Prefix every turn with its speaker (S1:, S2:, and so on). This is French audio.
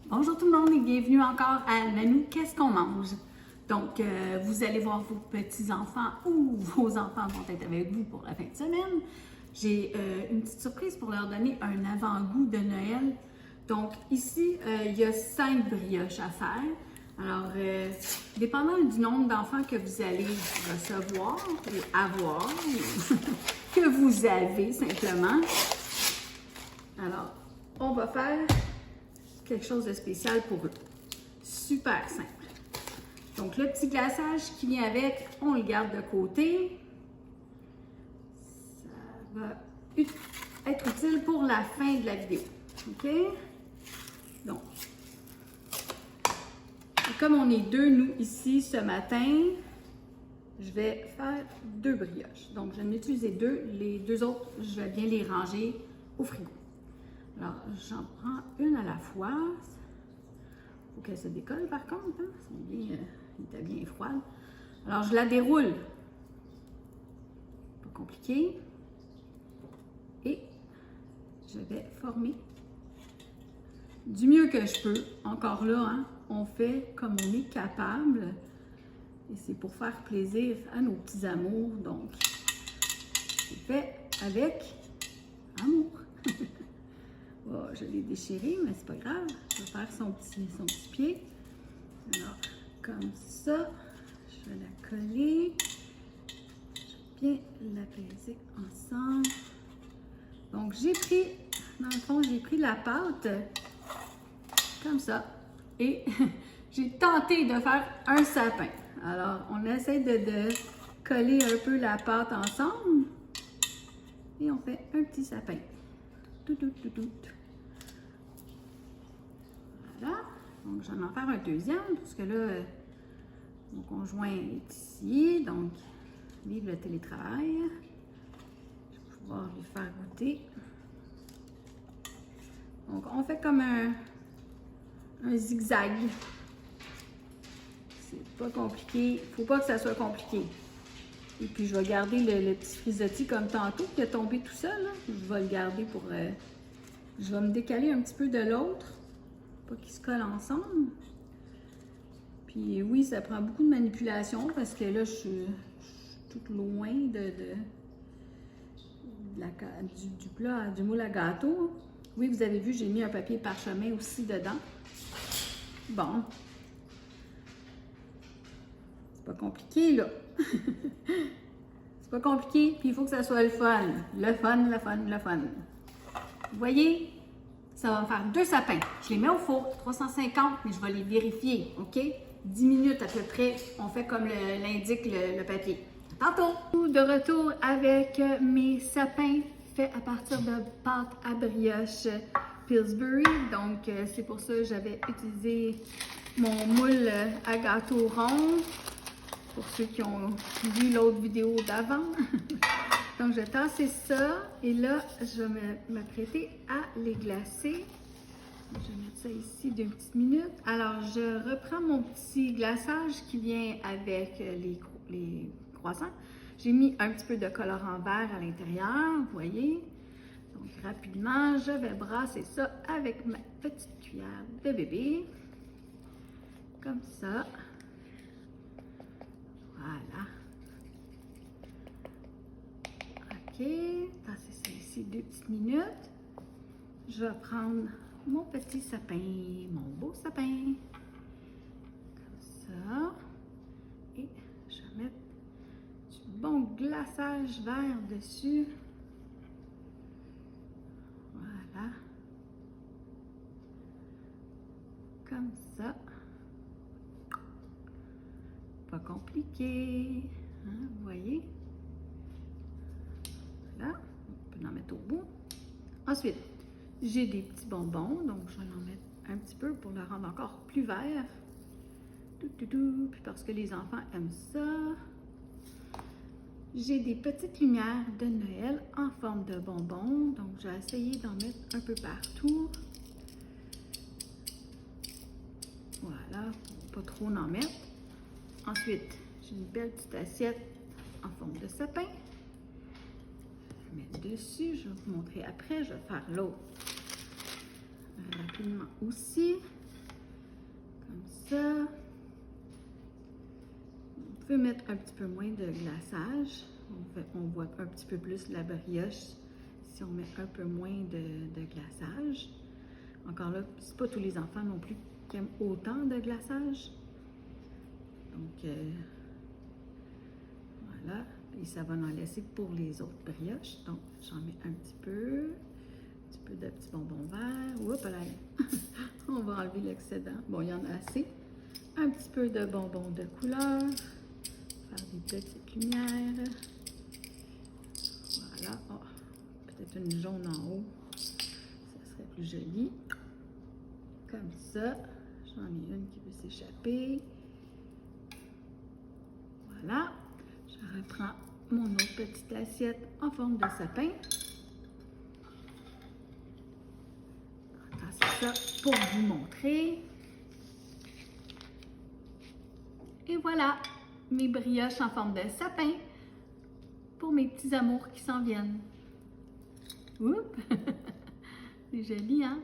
S1: Bonjour tout le monde et bienvenue encore à Nanou, qu'est-ce qu'on mange? Donc, vous allez voir vos petits-enfants ou vos enfants vont être avec vous pour la fin de semaine. J'ai une petite surprise pour leur donner un avant-goût de Noël. Donc, ici, il y a 5 brioches à faire. Alors, dépendant du nombre d'enfants que vous allez recevoir ou avoir, que vous avez simplement, alors, on va faire quelque chose de spécial pour eux. Super simple. Donc, le petit glaçage qui vient avec, on le garde de côté. Ça va être utile pour la fin de la vidéo. OK? Donc, comme on est deux, nous, ici, ce matin, je vais faire 2 brioches. Donc, je vais en utiliser 2. Les 2 autres, je vais bien les ranger au frigo. Alors, j'en prends une à la fois. Il faut qu'elle se décolle par contre. Hein? Elle était bien froide. Alors, je la déroule. Pas compliqué. Et je vais former du mieux que je peux. Encore là, hein, on fait comme on est capable. Et c'est pour faire plaisir à nos petits amours. Donc, c'est fait avec amour. Oh, je l'ai déchiré, mais c'est pas grave. Je vais faire son petit pied. Alors, comme ça, je vais la coller. Je vais bien l'apaiser ensemble. Donc, j'ai pris, dans le fond, j'ai pris la pâte comme ça. Et j'ai tenté de faire un sapin. Alors, on essaie de coller un peu la pâte ensemble. Et on fait un petit sapin. Tout. Voilà. Donc, je vais en faire un deuxième, parce que là, mon conjoint est ici. Donc, vive le télétravail. Je vais pouvoir lui faire goûter. Donc, on fait comme un zigzag. C'est pas compliqué. Il ne faut pas que ça soit compliqué. Et puis, je vais garder le petit frisottis comme tantôt, qui est tombé tout seul. Là. Je vais le garder pour... je vais me décaler un petit peu de l'autre. Pas qu'ils se collent ensemble. Puis oui, ça prend beaucoup de manipulation parce que là, je suis toute loin du plat, du moule à gâteau. Oui, vous avez vu, j'ai mis un papier parchemin aussi dedans. Bon. C'est pas compliqué, là. C'est pas compliqué, puis il faut que ça soit le fun. Le fun. Vous voyez? Ça va me faire 2 sapins. Je les mets au four, 350, mais je vais les vérifier, OK? 10 minutes à peu près, on fait comme l'indique le papier. À tantôt! De retour avec mes sapins faits à partir de pâte à brioche Pillsbury. Donc, c'est pour ça que j'avais utilisé mon moule à gâteau rond, pour ceux qui ont vu l'autre vidéo d'avant. Donc, je vais tasser ça et là, je vais m'apprêter à les glacer. Je vais mettre ça ici 2 petites minutes. Alors, je reprends mon petit glaçage qui vient avec les croissants. J'ai mis un petit peu de colorant vert à l'intérieur, vous voyez. Donc, rapidement, je vais brasser ça avec ma petite cuillère de bébé. Comme ça. Voilà. OK, tasser ça ici 2 petites minutes. Je vais prendre mon petit sapin, mon beau sapin. Comme ça. Et je vais mettre du bon glaçage vert dessus. Voilà. Comme ça. Pas compliqué. Hein, vous voyez? Voilà, on peut en mettre au bout. Ensuite, j'ai des petits bonbons, donc je vais en mettre un petit peu pour le rendre encore plus vert. Puis parce que les enfants aiment ça. J'ai des petites lumières de Noël en forme de bonbons, donc j'ai essayé d'en mettre un peu partout. Voilà, pas trop en mettre. Ensuite, j'ai une belle petite assiette en forme de sapin. Mettre dessus, je vais vous montrer après, je vais faire l'autre rapidement aussi. ça. On peut mettre un petit peu moins de glaçage. On voit un petit peu plus la brioche si on met un peu moins de glaçage. Encore là, c'est pas tous les enfants non plus qui aiment autant de glaçage. Donc, voilà. Et ça va en laisser pour les autres brioches. Donc, j'en mets un petit peu de petits bonbons verts. Oups, là, on va enlever l'excédent. Bon, il y en a assez. Un petit peu de bonbons de couleur. Faire des petites lumières. Voilà. Oh, peut-être une jaune en haut. Ça serait plus joli. Comme ça. J'en ai une qui veut s'échapper. Voilà. Je reprends mon autre petite assiette en forme de sapin. C'est ça pour vous montrer. Et voilà, mes brioches en forme de sapin pour mes petits amours qui s'en viennent. Oups! C'est joli, hein?